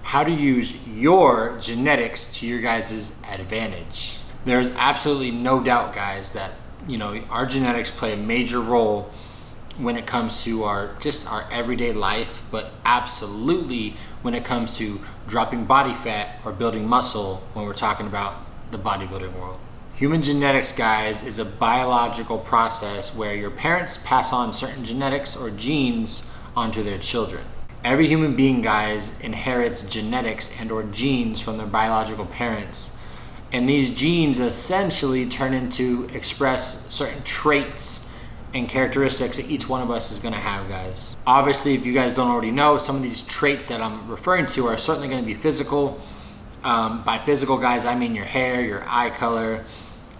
how to use your genetics to your guys' advantage. There's absolutely no doubt, guys, that our genetics play a major role when it comes to our everyday life, but absolutely when it comes to dropping body fat or building muscle when we're talking about the bodybuilding world. Human genetics, guys, is a biological process where your parents pass on certain genetics or genes onto their children. Every human being, guys, inherits genetics and or genes from their biological parents. And these genes essentially turn into express certain traits and characteristics that each one of us is going to have, guys. Obviously, if you guys don't already know, some of these traits that I'm referring to are certainly going to be physical. By physical, guys, I mean your hair, your eye color,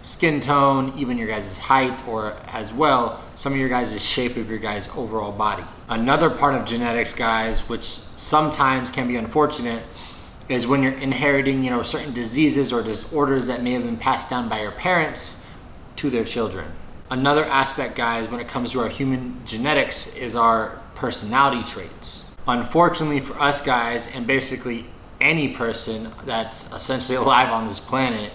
skin tone, even your guys' height, or as well, some of your guys' shape of your guys' overall body. Another part of genetics, guys, which sometimes can be unfortunate, is when you're inheriting, certain diseases or disorders that may have been passed down by your parents to their children. Another aspect, guys, when it comes to our human genetics is our personality traits. Unfortunately for us, guys, and basically any person that's essentially alive on this planet,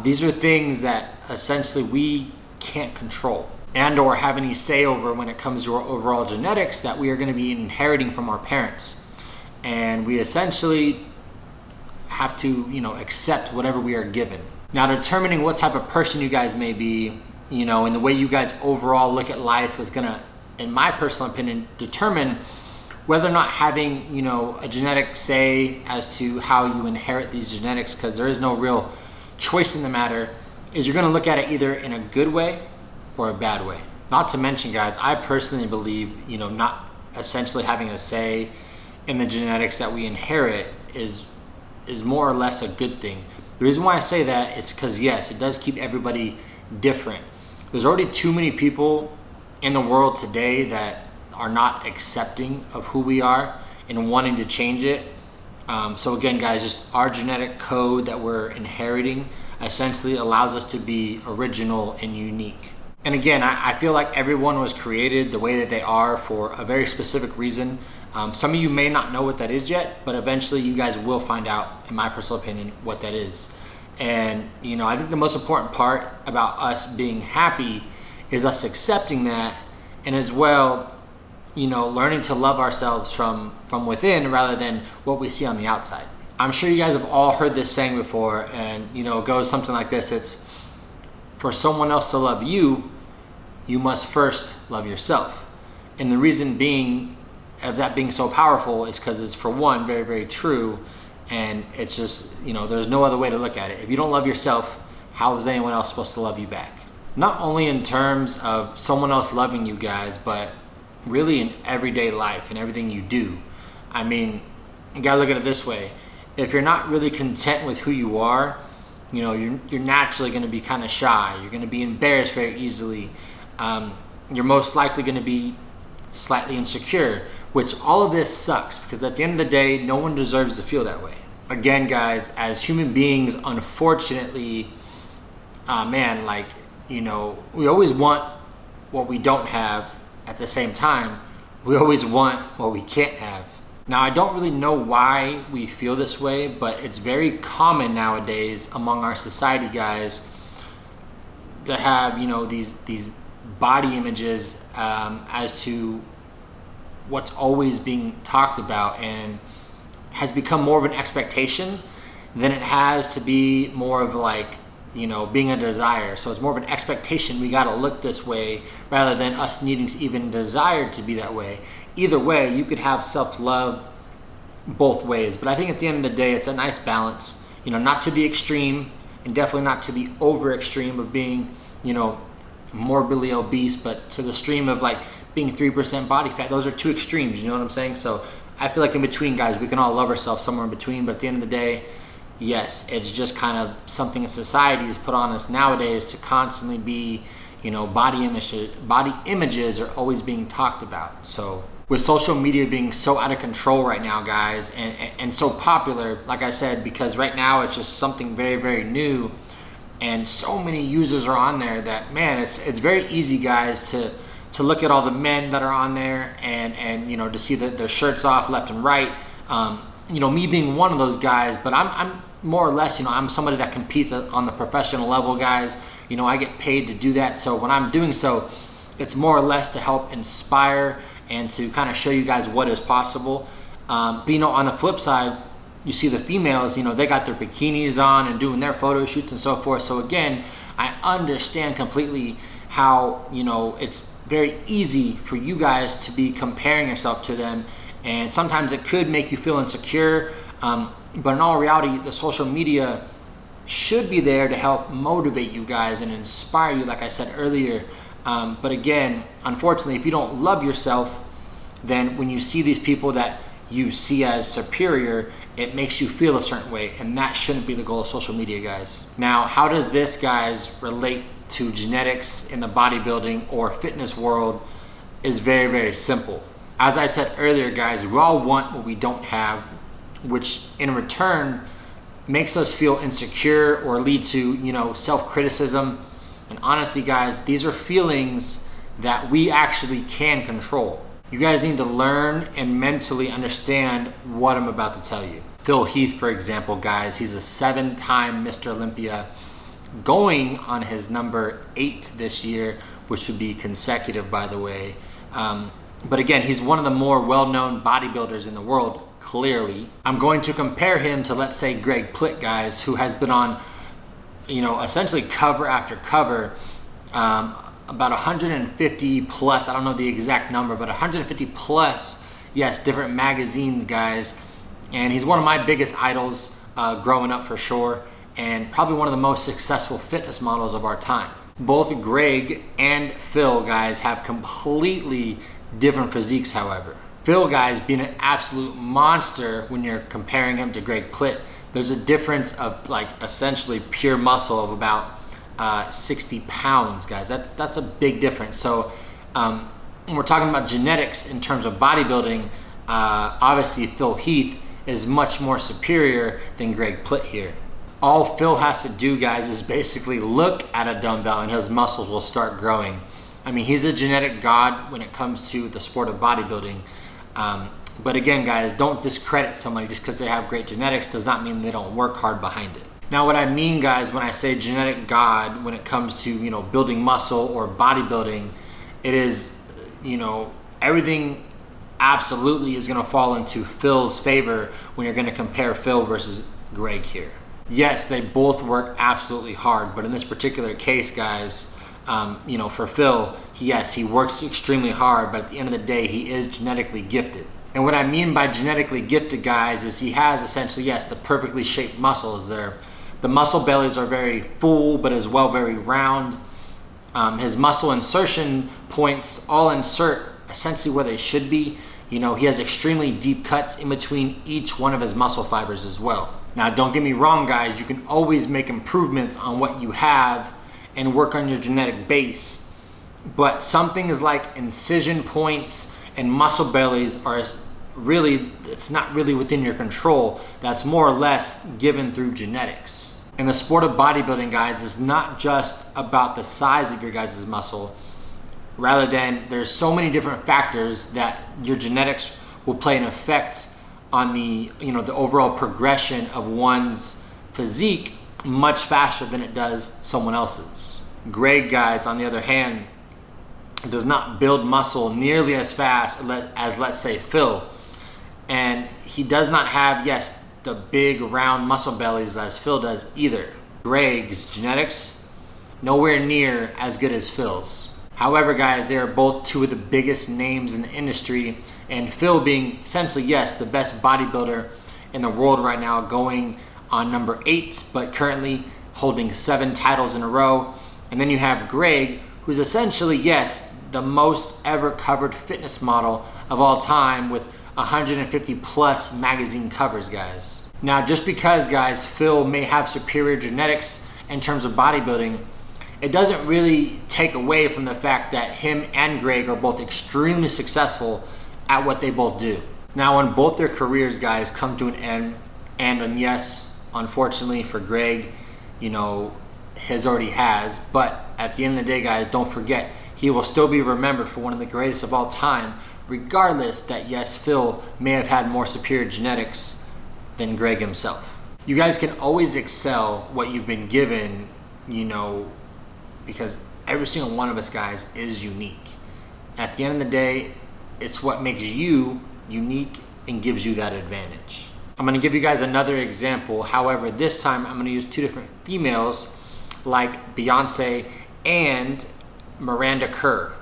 these are things that essentially we can't control and or have any say over when it comes to our overall genetics that we are going to be inheriting from our parents. And we essentially have to, accept whatever we are given. Now, determining what type of person you guys may be, and the way you guys overall look at life is going to, in my personal opinion, determine whether or not having, a genetic say as to how you inherit these genetics, because there is no real choice in the matter, is you're going to look at it either in a good way or a bad way. Not to mention, guys, I personally believe, not essentially having a say in the genetics that we inherit is more or less a good thing. The reason why I say that is because, yes, it does keep everybody different. There's already too many people in the world today that are not accepting of who we are and wanting to change it. So again, guys, just our genetic code that we're inheriting essentially allows us to be original and unique. And again, I feel like everyone was created the way that they are for a very specific reason. Some of you may not know what that is yet, but eventually you guys will find out, in my personal opinion, what that is. And, I think the most important part about us being happy is us accepting that, and as well, learning to love ourselves from within rather than what we see on the outside. I'm sure you guys have all heard this saying before, and, it goes something like this. It's, for someone else to love you, you must first love yourself. And the reason being of that being so powerful is because it's, for one, very, very true. And it's just, there's no other way to look at it. If you don't love yourself, how is anyone else supposed to love you back? Not only in terms of someone else loving you guys, but really in everyday life and everything you do. I mean, you gotta look at it this way. If you're not really content with who you are, you're naturally gonna be kind of shy. You're gonna be embarrassed very easily. You're most likely gonna be slightly insecure, which all of this sucks because at the end of the day, no one deserves to feel that way. Again, guys, as human beings, unfortunately, we always want what we don't have. At the same time, we always want what we can't have. Now, I don't really know why we feel this way, but it's very common nowadays among our society, guys, to have, these body images as to what's always being talked about, and has become more of an expectation than it has to be more of like, being a desire. So it's more of an expectation. We got to look this way rather than us needing to even desire to be that way. Either way, you could have self-love both ways. But I think at the end of the day, it's a nice balance, not to the extreme and definitely not to the over extreme of being, morbidly obese, but to the stream of like being 3% body fat. Those are two extremes, you know what I'm saying? So I feel like in between, guys, we can all love ourselves somewhere in between. But at the end of the day, yes, it's just kind of something that society has put on us nowadays to constantly be, body images are always being talked about. So with social media being so out of control right now, guys, and so popular, like I said, because right now it's just something very, very new, and so many users are on there that, man, it's very easy, guys, to look at all the men that are on there and to see their shirts off left and right. me being one of those guys, but I'm more or less, I'm somebody that competes on the professional level, guys. I get paid to do that. So when I'm doing so, it's more or less to help inspire and to kind of show you guys what is possible. But on the flip side, you see the females, they got their bikinis on and doing their photo shoots and so forth. So again, I understand completely how, it's very easy for you guys to be comparing yourself to them. And sometimes it could make you feel insecure. But in all reality, the social media should be there to help motivate you guys and inspire you, like I said earlier. But again, unfortunately, if you don't love yourself, then when you see these people that you see as superior, it makes you feel a certain way, and that shouldn't be the goal of social media, guys. Now, how does this, guys, relate to genetics in the bodybuilding or fitness world? Is very, very simple. As I said earlier, guys, we all want what we don't have, which in return makes us feel insecure or lead to, self-criticism. And honestly, guys, these are feelings that we actually can control. You guys need to learn and mentally understand what I'm about to tell you. Phil Heath, for example, guys, he's a 7-time Mr. Olympia, going on his number 8 this year, which would be consecutive, by the way. But again, he's one of the more well-known bodybuilders in the world, clearly. I'm going to compare him to, let's say, Greg Plitt, guys, who has been on, essentially cover after cover, about 150 plus, I don't know the exact number, but 150 plus, yes, different magazines, guys. And he's one of my biggest idols growing up, for sure, and probably one of the most successful fitness models of our time. Both Greg and Phil, guys, have completely different physiques, however. Phil, guys, being an absolute monster when you're comparing him to Greg Plitt. There's a difference of essentially pure muscle of about 60 pounds, guys. That's a big difference. So when we're talking about genetics in terms of bodybuilding, obviously Phil Heath is much more superior than Greg Plitt here. All Phil has to do, guys, is basically look at a dumbbell and his muscles will start growing. I mean, he's a genetic god when it comes to the sport of bodybuilding. But again, guys, don't discredit somebody just because they have great genetics does not mean they don't work hard behind it. Now, what I mean, guys, when I say genetic god, when it comes to, building muscle or bodybuilding, it is, everything absolutely is going to fall into Phil's favor when you're going to compare Phil versus Greg here. Yes, they both work absolutely hard, but in this particular case, guys, for Phil, yes, he works extremely hard, but at the end of the day, he is genetically gifted. And what I mean by genetically gifted, guys, is he has essentially, yes, the perfectly shaped muscles there. The muscle bellies are very full, but as well very round. His muscle insertion points all insert essentially where they should be. He has extremely deep cuts in between each one of his muscle fibers as well. Now, don't get me wrong, guys, you can always make improvements on what you have and work on your genetic base. But some things like incision points and muscle bellies are really, it's not really within your control. That's more or less given through genetics. And the sport of bodybuilding, guys, is not just about the size of your guys' muscle. Rather than there's so many different factors that your genetics will play an effect on the overall progression of one's physique much faster than it does someone else's. Greg, guys, on the other hand, does not build muscle nearly as fast as, let's say, Phil. And he does not have, yes, the big round muscle bellies as Phil does either. Greg's genetics, nowhere near as good as Phil's. However, guys, they are both two of the biggest names in the industry, and Phil being essentially, yes, the best bodybuilder in the world right now, going on number 8, but currently holding 7 titles in a row. And then you have Greg, who's essentially, yes, the most ever covered fitness model of all time with 150 plus magazine covers, guys. Now, just because, guys, Phil may have superior genetics in terms of bodybuilding, it doesn't really take away from the fact that him and Greg are both extremely successful at what they both do. Now, when both their careers, guys, come to an end, and yes, unfortunately for Greg, his already has, but at the end of the day, guys, don't forget, he will still be remembered for one of the greatest of all time, regardless that, yes, Phil may have had more superior genetics than Greg himself. You guys can always excel what you've been given, because every single one of us guys is unique. At the end of the day, it's what makes you unique and gives you that advantage. I'm gonna give you guys another example. However, this time I'm gonna use two different females like Beyonce and Miranda Kerr.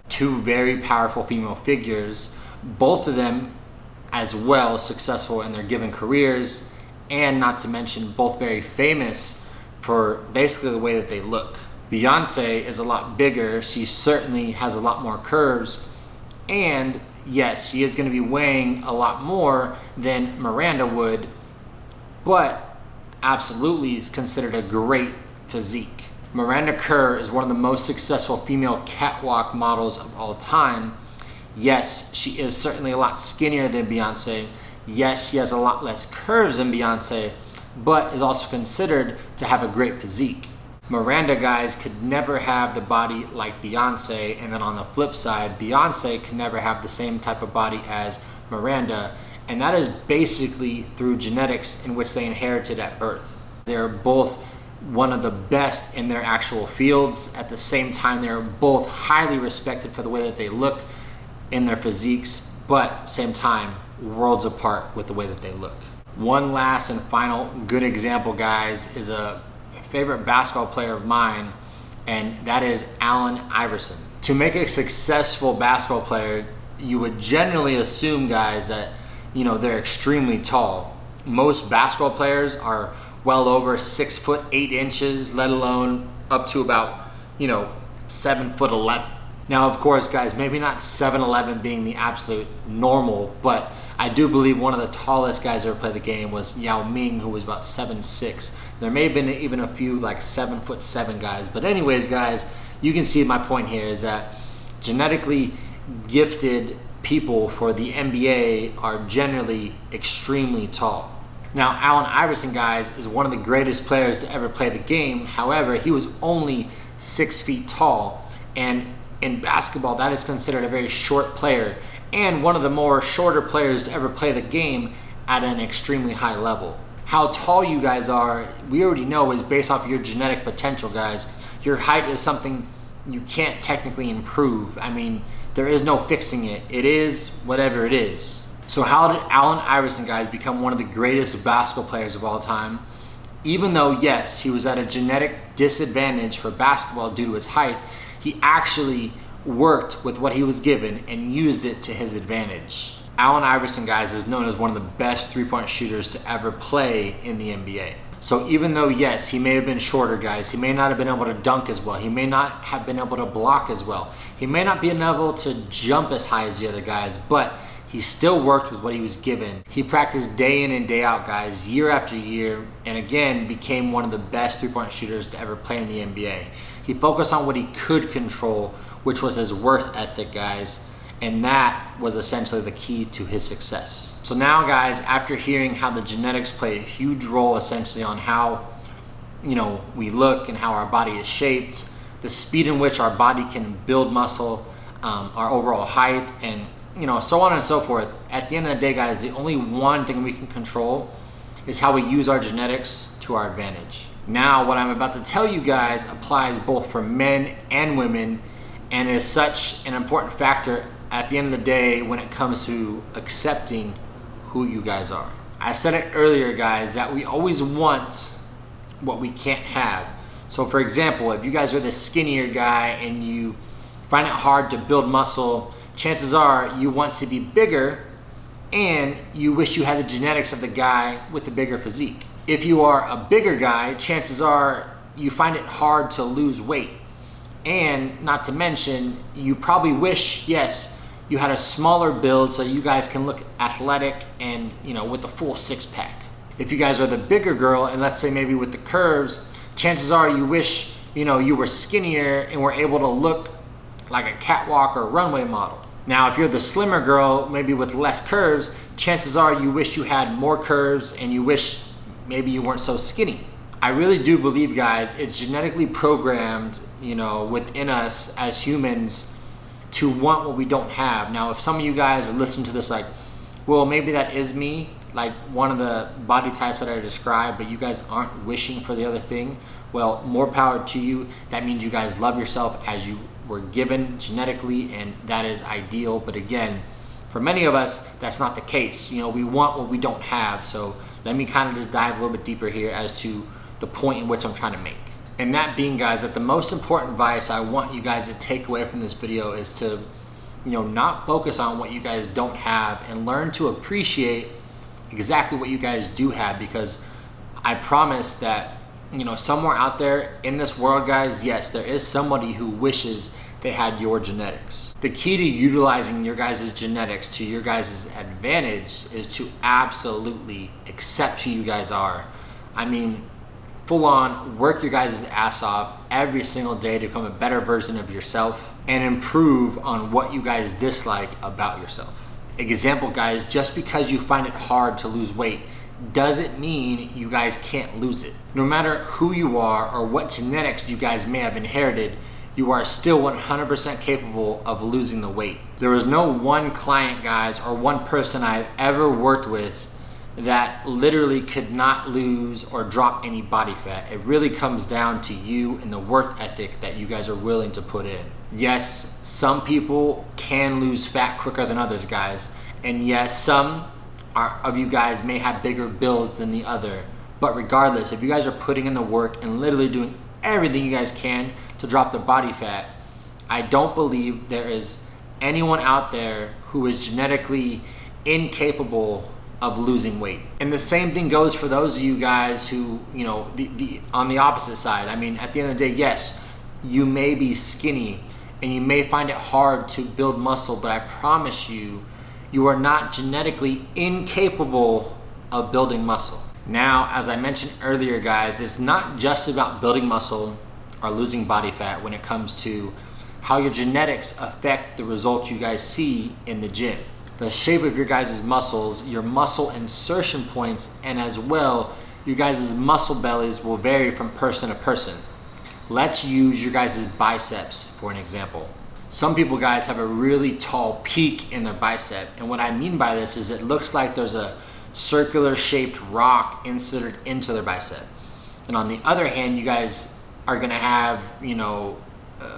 Two very powerful female figures, both of them as well successful in their given careers, and not to mention both very famous for basically the way that they look. Beyonce is a lot bigger. She certainly has a lot more curves, and yes, she is going to be weighing a lot more than Miranda would, but absolutely is considered a great physique. Miranda Kerr is one of the most successful female catwalk models of all time. Yes, she is certainly a lot skinnier than Beyonce. Yes, she has a lot less curves than Beyonce, but is also considered to have a great physique. Miranda, guys, could never have the body like Beyonce, and then on the flip side, Beyonce could never have the same type of body as Miranda, and that is basically through genetics in which they inherited at birth. They're both one of the best in their actual fields. At the same time, they're both highly respected for the way that they look in their physiques, but same time, worlds apart with the way that they look. One last and final good example, guys, is a favorite basketball player of mine, and that is Allen Iverson. To make a successful basketball player, you would generally assume, guys, that they're extremely tall. Most basketball players are well over 6'8", let alone up to about 7'11". Now, of course, guys, maybe not 7'11" being the absolute normal, but I do believe one of the tallest guys ever played the game was Yao Ming, who was about 7'6". There may have been even a few like 7'7" guys, but anyways, guys, you can see my point here is that genetically gifted people for the NBA are generally extremely tall. Now, Allen Iverson, guys, is one of the greatest players to ever play the game. However, he was only 6 feet tall, and in basketball, that is considered a very short player and one of the more shorter players to ever play the game at an extremely high level. How tall you guys are, we already know, is based off of your genetic potential, guys. Your height is something you can't technically improve. I mean, there is no fixing it. It is whatever it is. So how did Allen Iverson, guys, become one of the greatest basketball players of all time? Even though, yes, he was at a genetic disadvantage for basketball due to his height, he actually worked with what he was given and used it to his advantage. Allen Iverson, guys, is known as one of the best three-point shooters to ever play in the NBA. So even though, yes, he may have been shorter, guys, he may not have been able to dunk as well, he may not have been able to block as well, he may not be able to jump as high as the other guys, but he still worked with what he was given. He practiced day in and day out, guys, year after year, and again, became one of the best three-point shooters to ever play in the NBA. He focused on what he could control, which was his work ethic, guys, and that was essentially the key to his success. So now, guys, after hearing how the genetics play a huge role essentially on how we look and how our body is shaped, the speed in which our body can build muscle, our overall height, and so on and so forth. At the end of the day, guys, the only one thing we can control is how we use our genetics to our advantage. Now, what I'm about to tell you guys applies both for men and women, and is such an important factor at the end of the day when it comes to accepting who you guys are. I said it earlier, guys, that we always want what we can't have. So for example, if you guys are the skinnier guy and you find it hard to build muscle, chances are you want to be bigger and you wish you had the genetics of the guy with the bigger physique. If you are a bigger guy, chances are you find it hard to lose weight. And not to mention, you probably wish, yes, you had a smaller build so you guys can look athletic and, with a full six-pack. If you guys are the bigger girl, and let's say maybe with the curves, chances are you wish, you were skinnier and were able to look like a catwalk or runway model. Now, if you're the slimmer girl, maybe with less curves, chances are you wish you had more curves and you wish maybe you weren't so skinny. I really do believe, guys, it's genetically programmed, within us as humans to want what we don't have. Now, if some of you guys are listening to this like, well, maybe that is me, like one of the body types that I described, but you guys aren't wishing for the other thing, well, more power to you. That means you guys love yourself as you were given genetically, and that is ideal. But again, for many of us, that's not the case. You know, we want what we don't have. So let me kind of just dive a little bit deeper here as to the point in which I'm trying to make. And that being, guys, that the most important advice I want you guys to take away from this video is to, you know, not focus on what you guys don't have and learn to appreciate exactly what you guys do have, because I promise that, you know, somewhere out there in this world, guys, yes, there is somebody who wishes they had your genetics. The key to utilizing your guys' genetics to your guys' advantage is to absolutely accept who you guys are. I mean, full on work your guys' ass off every single day to become a better version of yourself and improve on what you guys dislike about yourself. Example, guys, just because you find it hard to lose weight doesn't mean you guys can't lose it. No matter who you are or what genetics you guys may have inherited, you are still 100% capable of losing the weight. There is no one client, guys, or one person I've ever worked with that literally could not lose or drop any body fat. It really comes down to you and the work ethic that you guys are willing to put in. Yes, some people can lose fat quicker than others, guys. And yes, some of you guys may have bigger builds than the other. But regardless, if you guys are putting in the work and literally doing everything you guys can to drop the body fat, I don't believe there is anyone out there who is genetically incapable of losing weight. And the same thing goes for those of you guys who, you know, on the opposite side. I mean, at the end of the day, yes, you may be skinny and you may find it hard to build muscle, but I promise you, you are not genetically incapable of building muscle. Now, as I mentioned earlier, guys, it's not just about building muscle or losing body fat when it comes to how your genetics affect the results you guys see in the gym. The shape of your guys' muscles, your muscle insertion points, and as well, your guys' muscle bellies will vary from person to person. Let's use your guys' biceps for an example. Some people, guys, have a really tall peak in their bicep, and what I mean by this is it looks like there's a circular shaped rock inserted into their bicep. And on the other hand, you guys are gonna have, you know,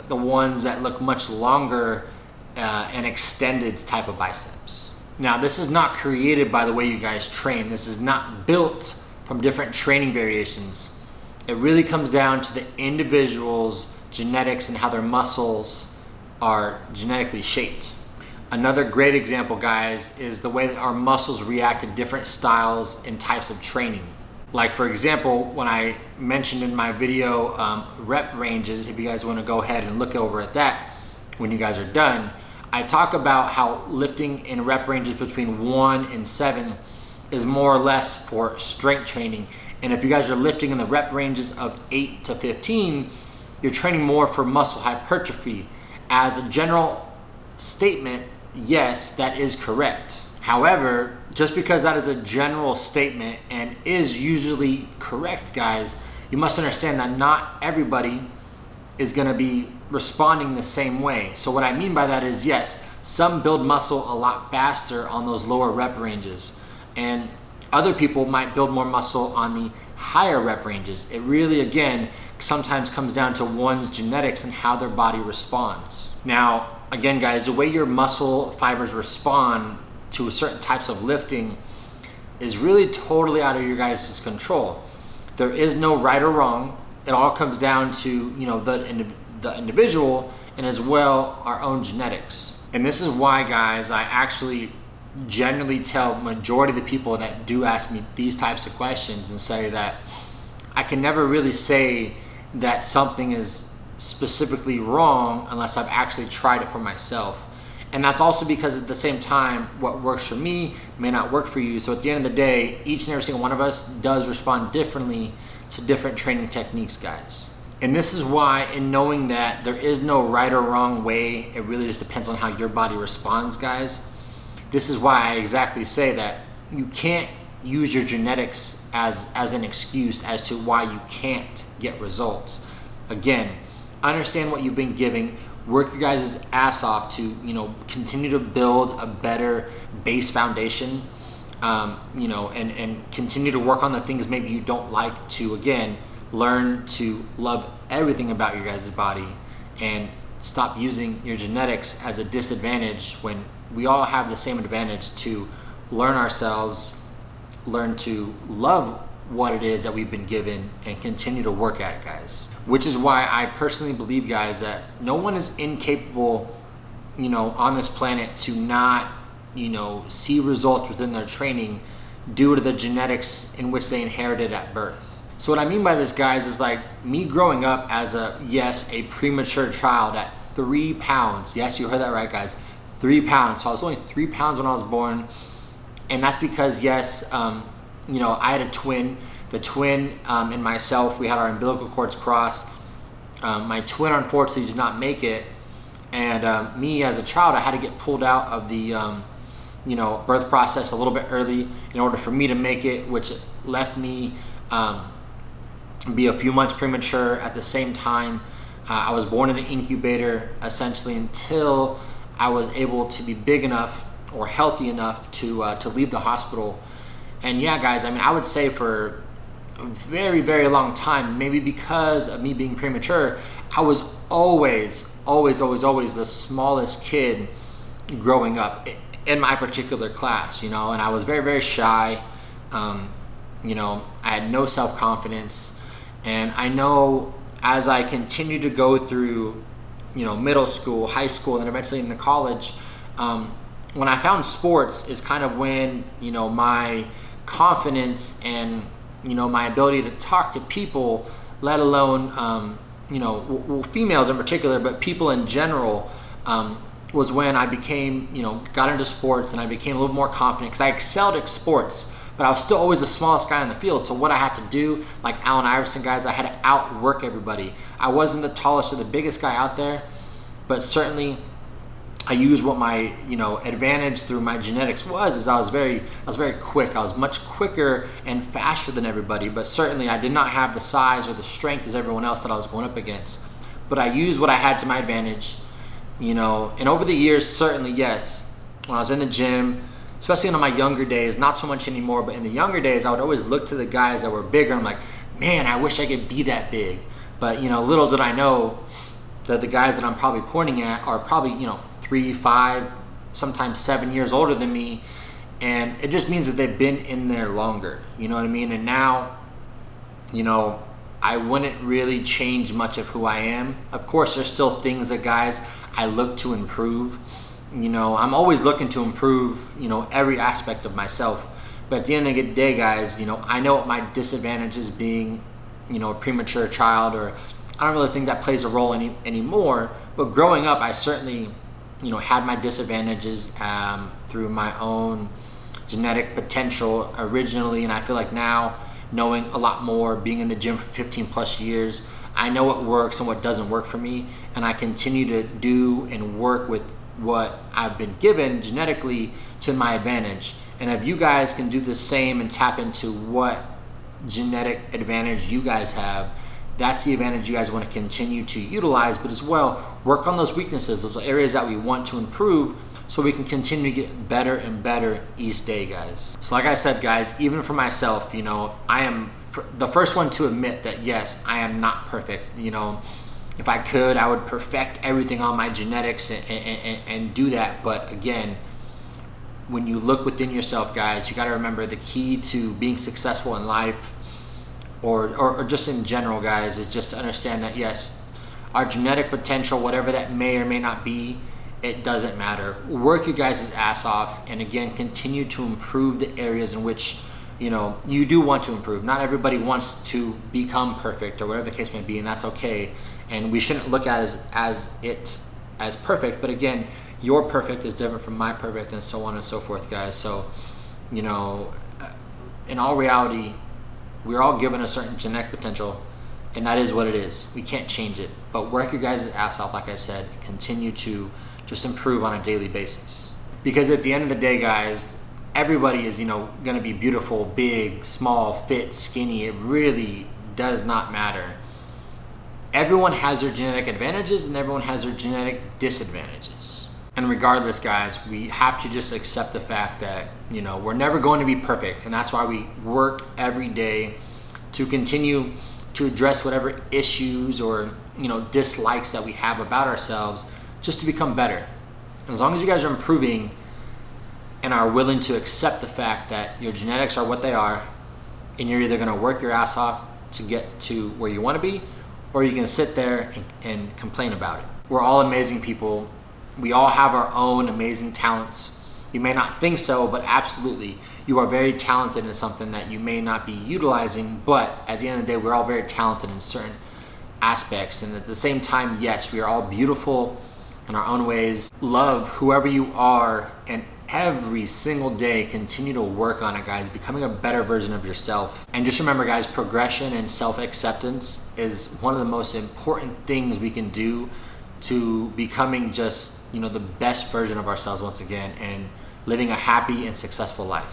the ones that look much longer and extended type of biceps. Now, this is not created by the way you guys train. This is not built from different training variations. It really comes down to the individual's genetics and how their muscles are genetically shaped. Another great example, guys, is the way that our muscles react to different styles and types of training. Like, for example, when I mentioned in my video rep ranges, if you guys want to go ahead and look over at that when you guys are done, I talk about how lifting in rep ranges between 1 and 7 is more or less for strength training. And if you guys are lifting in the rep ranges of 8 to 15, you're training more for muscle hypertrophy. As a general statement, yes, that is correct. However, just because that is a general statement and is usually correct, guys, you must understand that not everybody is going to be responding the same way. So what I mean by that is, yes, some build muscle a lot faster on those lower rep ranges, and other people might build more muscle on the higher rep ranges. It really, again, sometimes comes down to one's genetics and how their body responds. Now, again, guys, the way your muscle fibers respond to certain types of lifting is really totally out of your guys' control. There is no right or wrong. It all comes down to, you know, the individual and as well our own genetics. And this is why, guys, I actually generally tell majority of the people that do ask me these types of questions and say that I can never really say that something is specifically wrong unless I've actually tried it for myself. And that's also because at the same time, what works for me may not work for you. So at the end of the day, each and every single one of us does respond differently to different training techniques, guys. And this is why, in knowing that there is no right or wrong way, it really just depends on how your body responds, guys. This is why I exactly say that you can't use your genetics as an excuse as to why you can't get results. Again, understand what you've been giving, work your guys' ass off to, you know, continue to build a better base foundation. and continue to work on the things maybe you don't like, to again learn to love everything about your guys' body and stop using your genetics as a disadvantage when we all have the same advantage to learn ourselves, learn to love what it is that we've been given, and continue to work at it, guys. Which is why I personally believe, guys, that no one is incapable, on this planet to not, see results within their training due to the genetics in which they inherited at birth. So what I mean by this, guys, is like me growing up as a premature child at 3 pounds. Yes, you heard that right, guys. 3 pounds. So I was only 3 pounds when I was born. And that's because, I had a twin. The twin and myself, we had our umbilical cords crossed. My twin, unfortunately, did not make it. And me, as a child, I had to get pulled out of the, birth process a little bit early in order for me to make it, which left me be a few months premature. At the same time, I was born in an incubator, essentially, until I was able to be big enough or healthy enough to leave the hospital. And yeah, guys, I would say for a very, very long time, maybe because of me being premature, I was always the smallest kid growing up in my particular class, and I was very, very shy. I had no self-confidence. And I know as I continued to go through, middle school, high school, and then eventually into college, when I found sports is kind of when, my confidence and, my ability to talk to people, let alone, females in particular, but people in general, was when I became, got into sports and I became a little more confident because I excelled at sports, but I was still always the smallest guy on the field. So what I had to do, like Allen Iverson, guys, I had to outwork everybody. I wasn't the tallest or the biggest guy out there, but certainly I used what my, advantage through my genetics is I was very quick. I was much quicker and faster than everybody, but certainly I did not have the size or the strength as everyone else that I was going up against. But I used what I had to my advantage, and over the years, certainly, yes, when I was in the gym, especially in my younger days, not so much anymore, but in the younger days, I would always look to the guys that were bigger. I'm like, man, I wish I could be that big. But, little did I know that the guys that I'm probably pointing at are probably, 3, 5, sometimes 7 years older than me. And it just means that they've been in there longer. You know what I mean? And now, I wouldn't really change much of who I am. Of course, there's still things that, guys, I look to improve. I'm always looking to improve, every aspect of myself. But at the end of the day, guys, I know what my disadvantage is being, a premature child, or I don't really think that plays a role anymore. But growing up, I certainly, had my disadvantages through my own genetic potential originally. And I feel like now, knowing a lot more, being in the gym for 15 plus years, I know what works and what doesn't work for me. And I continue to do and work with what I've been given genetically to my advantage. And if you guys can do the same and tap into what genetic advantage you guys have, that's the advantage you guys want to continue to utilize, but as well, work on those weaknesses, those areas that we want to improve, so we can continue to get better and better each day, guys. So like I said, guys, even for myself, I am the first one to admit that, yes, I am not perfect. If I could, I would perfect everything on my genetics and do that. But again, when you look within yourself, guys, you got to remember the key to being successful in life, or just in general, guys, is just to understand that, yes, our genetic potential, whatever that may or may not be, it doesn't matter. Work your guys' ass off, and again, continue to improve the areas in which you do want to improve. Not everybody wants to become perfect or whatever the case may be, and that's okay. And we shouldn't look at it as perfect. But again, your perfect is different from my perfect, and so on and so forth, guys. So, in all reality, we're all given a certain genetic potential, and that is what it is. We can't change it. But work your guys' ass off, like I said, and continue to just improve on a daily basis. Because at the end of the day, guys, everybody is, going to be beautiful, big, small, fit, skinny. It really does not matter. Everyone has their genetic advantages and everyone has their genetic disadvantages. And regardless, guys, we have to just accept the fact that, you know, we're never going to be perfect. And that's why we work every day to continue to address whatever issues or, you know, dislikes that we have about ourselves, just to become better. As long as you guys are improving and are willing to accept the fact that your genetics are what they are, and you're either going to work your ass off to get to where you want to be, or you can sit there and complain about it. We're all amazing people. We all have our own amazing talents. You may not think so, but absolutely, you are very talented in something that you may not be utilizing, but at the end of the day, we're all very talented in certain aspects. And at the same time, yes, we are all beautiful in our own ways. Love whoever you are, and every single day continue to work on it, guys, becoming a better version of yourself. And just remember, guys, progression and self-acceptance is one of the most important things we can do to becoming just, you know, the best version of ourselves once again, and living a happy and successful life.